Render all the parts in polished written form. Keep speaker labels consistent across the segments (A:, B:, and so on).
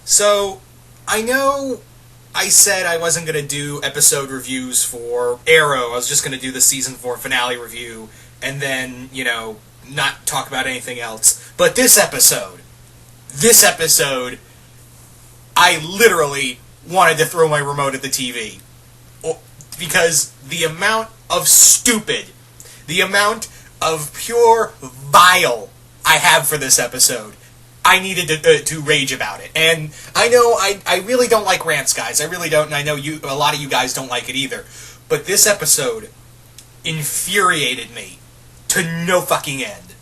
A: So, I know I said I wasn't going to do episode reviews for Arrow. I was just going to do the season 4 finale review, and then, not talk about anything else. But this episode, I literally wanted to throw my remote at the TV. Because the amount of stupid, the amount of pure vile I have for this episode, I needed to rage about it. And I know I really don't like rants, guys. I really don't, and I know a lot of you guys don't like it either. But this episode infuriated me to no fucking end.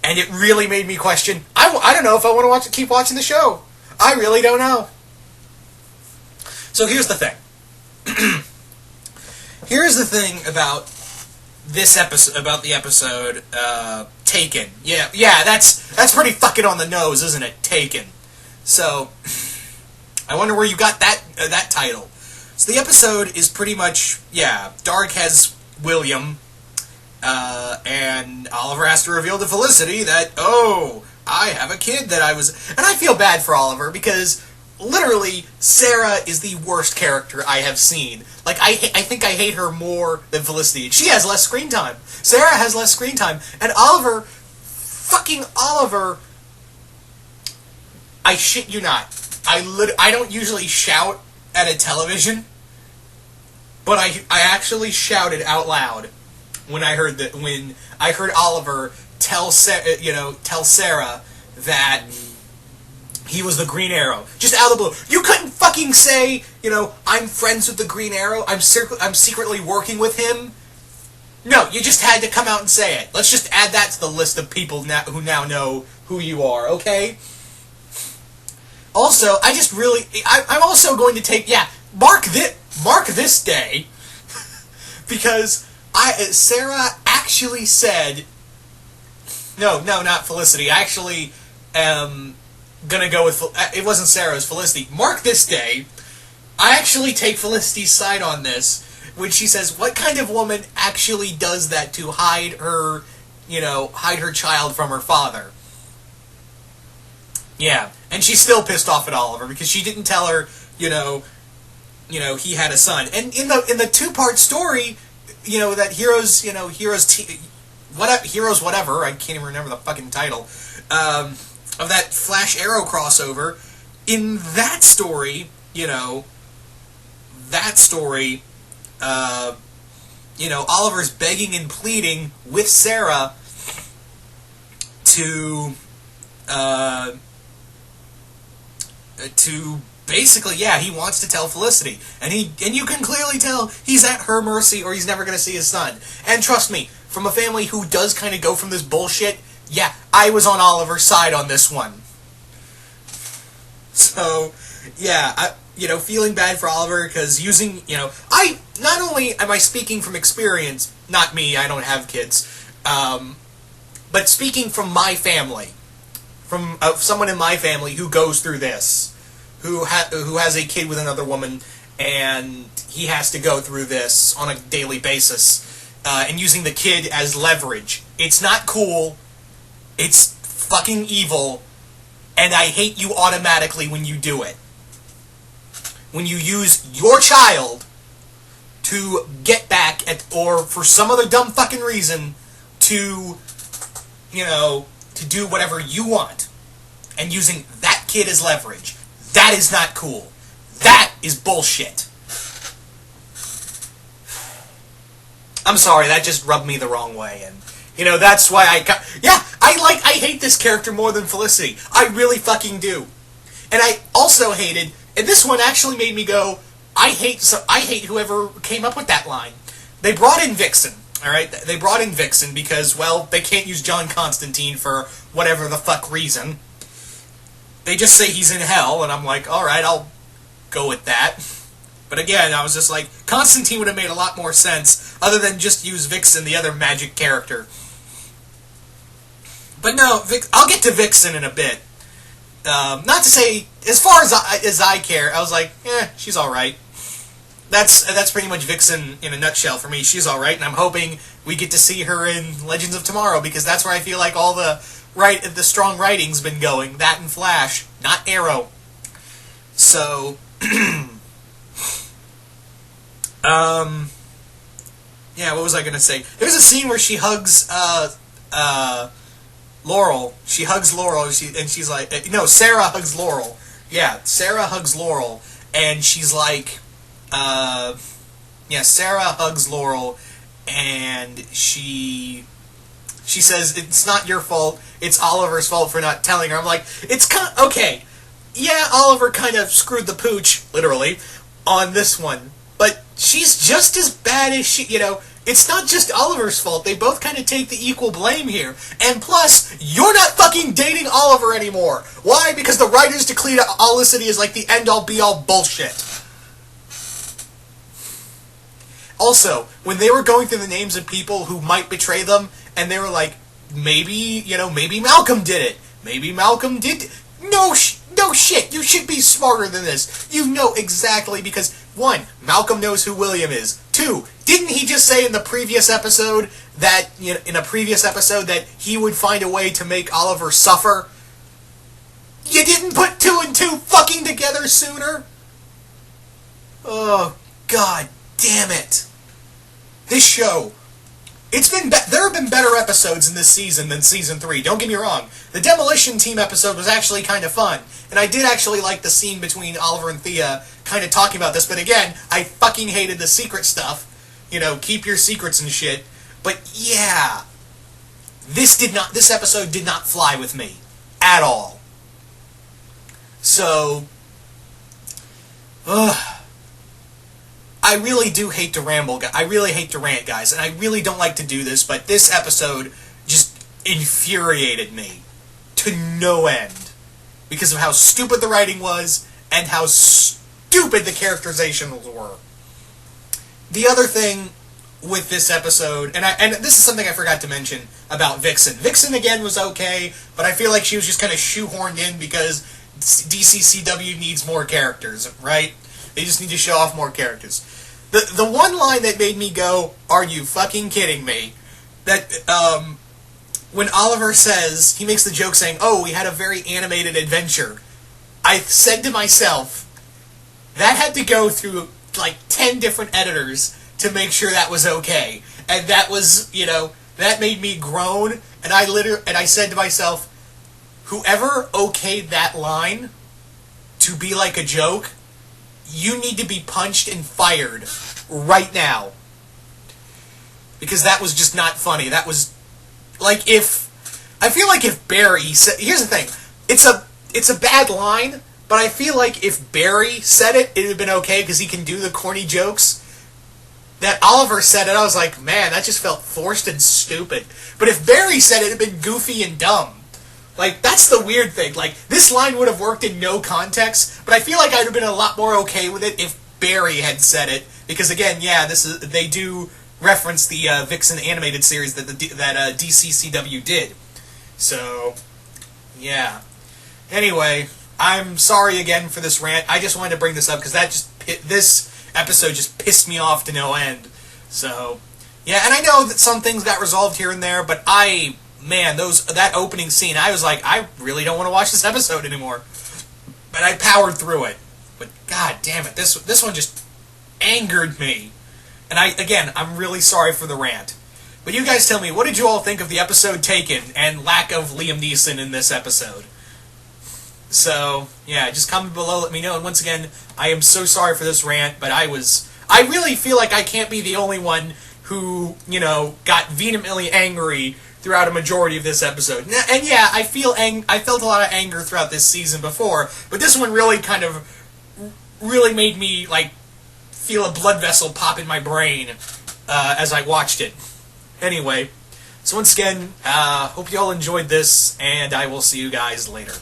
A: And it really made me question, I don't know if I want to keep watching the show. I really don't know. So here's the thing. Here's the thing about this episode, about the episode, Taken. Yeah, that's pretty fucking on the nose, isn't it? Taken. So, I wonder where you got that title. So the episode is pretty much, Dark has William, and Oliver has to reveal to Felicity that, I have a kid that I was... And I feel bad for Oliver, because literally, Sarah is the worst character I have seen. Like, I think I hate her more than Felicity. She has less screen time. Sarah has less screen time. And Oliver, I shit you not. I don't usually shout at a television, but I actually shouted out loud when I heard Oliver tell Sarah that he was the Green Arrow. Just out of the blue. You couldn't fucking say, I'm friends with the Green Arrow, I'm secretly working with him. No, you just had to come out and say it. Let's just add that to the list of people who now know who you are, okay? Also, I'm also going to take, mark this day, because Sarah actually said, no, not Felicity, I actually am gonna go with, it wasn't Sarah, it was Felicity. Mark this day, I actually take Felicity's side on this, when she says, what kind of woman actually does that to hide her child from her father? Yeah, and she's still pissed off at Oliver, because she didn't tell her, he had a son. And in the two-part story, that Heroes whatever, I can't even remember the fucking title, of that Flash Arrow crossover, in that story, Oliver's begging and pleading with Sarah to basically, he wants to tell Felicity, and you can clearly tell he's at her mercy, or he's never going to see his son. And trust me, from a family who does kind of go from this bullshit, I was on Oliver's side on this one. So, feeling bad for Oliver, because not only am I speaking from experience, not me, I don't have kids, but speaking from my family, from someone in my family who goes through this, who has a kid with another woman, and he has to go through this on a daily basis, and using the kid as leverage. It's not cool, it's fucking evil, and I hate you automatically when you do it. When you use your child to get back at, or for some other dumb fucking reason, to do whatever you want, and using that kid as leverage. That is not cool. That is bullshit. I'm sorry, that just rubbed me the wrong way, and that's why I hate this character more than Felicity. I really fucking do. And I also hated, and this one actually made me go, I hate whoever came up with that line. They brought in Vixen, alright? They brought in Vixen because, well, they can't use John Constantine for whatever the fuck reason. They just say he's in hell, and I'm like, alright, I'll go with that. But again, I was just like, Constantine would have made a lot more sense, other than just use Vixen, the other magic character. But no, I'll get to Vixen in a bit. Not to say, as far as I care, I was like, she's alright. That's pretty much Vixen in a nutshell for me. She's alright, and I'm hoping we get to see her in Legends of Tomorrow, because that's where I feel like all the strong writing's been going. That and Flash. Not Arrow. So, yeah, what was I gonna say? There's a scene where she hugs, Laurel. She hugs Laurel, and she's like, no, Sarah hugs Laurel. Yeah, Sarah hugs Laurel, and she's like, yeah, Sarah hugs Laurel, and she says, it's not your fault, it's Oliver's fault for not telling her. I'm like, it's okay, yeah, Oliver kind of screwed the pooch, literally, on this one, but she's just as bad as it's not just Oliver's fault. They both kind of take the equal blame here. And plus, you're not fucking dating Oliver anymore. Why? Because the writers declared Olicity is like the end-all be-all bullshit. Also, when they were going through the names of people who might betray them, and they were like, maybe Malcolm did it. Maybe Malcolm did. No shit. You should be smarter than this. You know exactly, because 1, Malcolm knows who William is. 2, didn't he just say in the previous episode that he would find a way to make Oliver suffer? You didn't put 2 and 2 fucking together sooner? Oh, god damn it. This show, there have been better episodes in this season than season 3, don't get me wrong. The Demolition Team episode was actually kind of fun, and I did actually like the scene between Oliver and Thea kind of talking about this, but again, I fucking hated the secret stuff. Keep your secrets and shit. But yeah, this episode did not fly with me at all. So, I really do hate to ramble. I really hate to rant, guys, and I really don't like to do this, but this episode just infuriated me to no end because of how stupid the writing was and how stupid the characterizations were. The other thing with this episode, and this is something I forgot to mention about Vixen. Vixen, again, was okay, but I feel like she was just kind of shoehorned in because DCCW needs more characters, right? They just need to show off more characters. The one line that made me go, are you fucking kidding me? That, when Oliver says, he makes the joke saying, oh, we had a very animated adventure. I said to myself, that had to go through like 10 different editors to make sure that was okay. And that was, that made me groan, and I said to myself, whoever okayed that line to be like a joke, you need to be punched and fired right now. Because that was just not funny. That was like I feel like if Barry said, here's the thing, it's a bad line, but I feel like if Barry said it would have been okay because he can do the corny jokes. That Oliver said it, I was like, man, that just felt forced and stupid. But if Barry said it would have been goofy and dumb. Like, that's the weird thing. Like, this line would have worked in no context, but I feel like I'd have been a lot more okay with it if Barry had said it. Because, again, yeah, they do reference the Vixen animated series that DCCW did. So, yeah. Anyway, I'm sorry again for this rant. I just wanted to bring this up because this episode just pissed me off to no end. So, yeah, and I know that some things got resolved here and there, but that opening scene, I was like, I really don't want to watch this episode anymore. But I powered through it. But god damn it, this one just angered me. And I'm really sorry for the rant. But you guys tell me, what did you all think of the episode Taken and lack of Liam Neeson in this episode? So, yeah, just comment below, let me know. And once again, I am so sorry for this rant, but I really feel like I can't be the only one who, got vehemently angry throughout a majority of this episode. And yeah, I felt a lot of anger throughout this season before, but this one really really made me, feel a blood vessel pop in my brain as I watched it. Anyway, so once again, hope you all enjoyed this, and I will see you guys later.